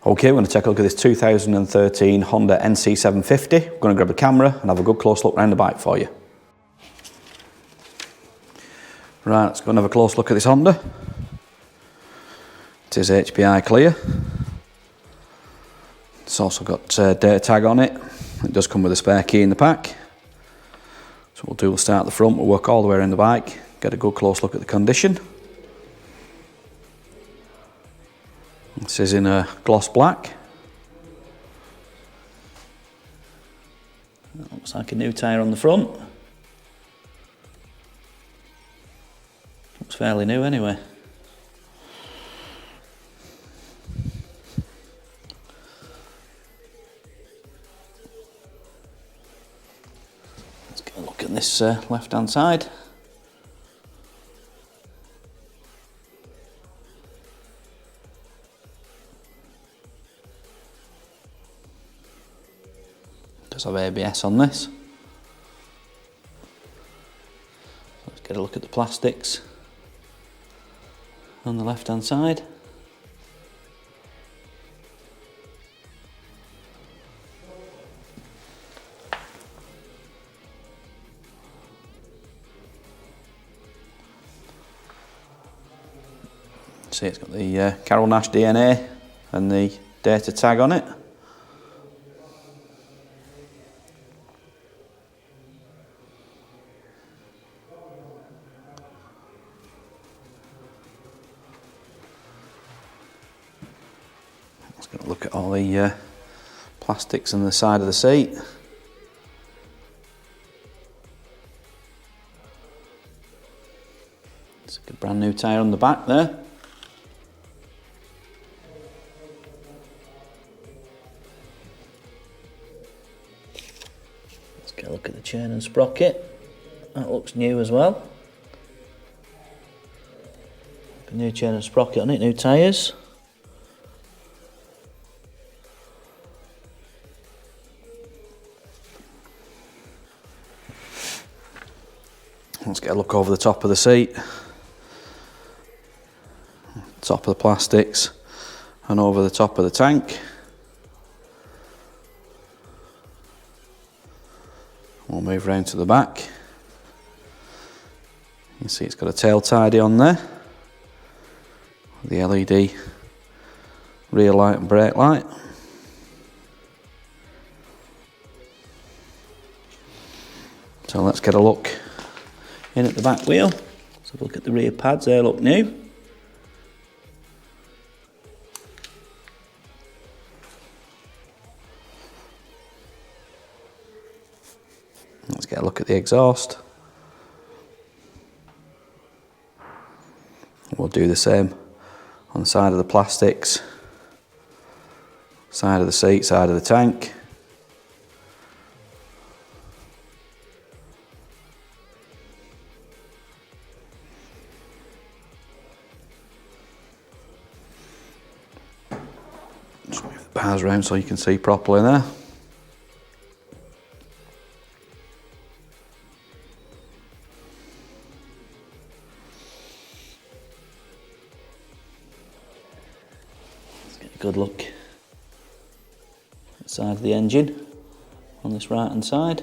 Okay, we're going to take a look at this 2013 Honda NC750. We're going to grab a camera and have a good close look around the bike for you. Right, let's go and have a close look at this Honda. It is HPI clear. It's also got data tag on it. It does come with a spare key in the pack. So what we'll do, we'll start at the front, we'll work all the way around the bike, get a good close look at the condition. This is in a gloss black. That looks like a new tyre on the front. Looks fairly new anyway. Let's get a look at this left hand side. Does have ABS on this. Let's get a look at the plastics on the left hand side. See, it's got the Carol Nash DNA and the data tag on it. Let's get a look at all the plastics on the side of the seat. It's a brand new tyre on the back there. Let's get a look at the chain and sprocket. That looks new as well. A new chain and sprocket on it, new tyres. Let's get a look over the top of the seat, top of the plastics, and over the top of the tank. We'll move round to the back. You can see it's got a tail tidy on there, the LED rear light and brake light. So let's get a look in at the back wheel. Let's have a look at the rear pads, they look new. Let's get a look at the exhaust. We'll do the same on the side of the plastics, side of the seat, side of the tank. Just move the bars around so you can see properly there. Let's get a good look at the side of the engine on this right hand side.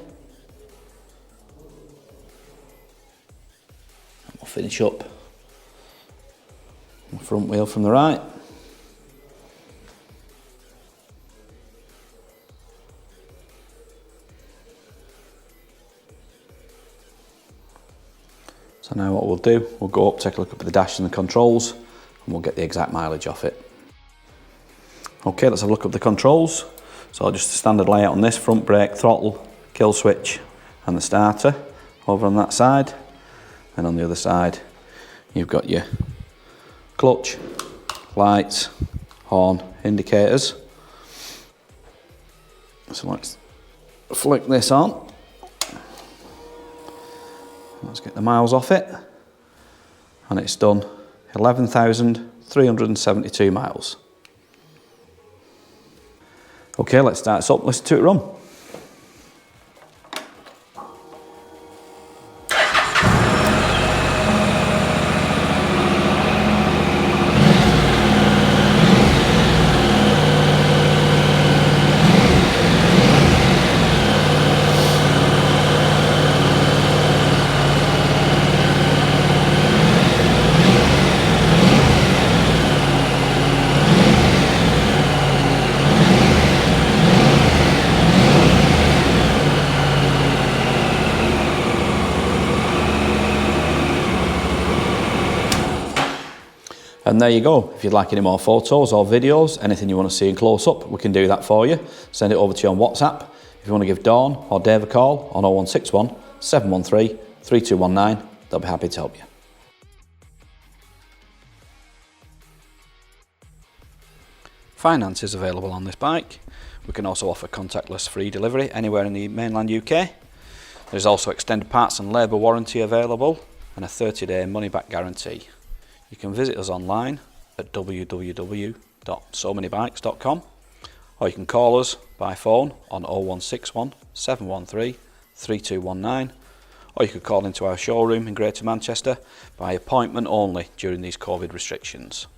And we'll finish up the front wheel from the right. So now what we'll do, we'll go up, take a look at the dash and the controls, and we'll get the exact mileage off it. Okay, let's have a look at the controls. So just a standard layout on this: front brake, throttle, kill switch, and the starter over on that side. And on the other side, you've got your clutch, lights, horn, indicators. So let's flick this on. Let's get the miles off it, and it's done 11,372 miles. Okay, let's start this up, listen to it run. And there you go. If you'd like any more photos or videos, anything you want to see in close up, we can do that for you. Send it over to you on WhatsApp. If you want to give Dawn or Dave a call on 0161 713 3219, they'll be happy to help you. Finance is available on this bike. We can also offer contactless free delivery anywhere in the mainland UK. There's also extended parts and labour warranty available and a 30-day money-back guarantee. You can visit us online at www.SoManyBikes.com, or you can call us by phone on 0161 713 3219, or you could call into our showroom in Greater Manchester by appointment only during these COVID restrictions.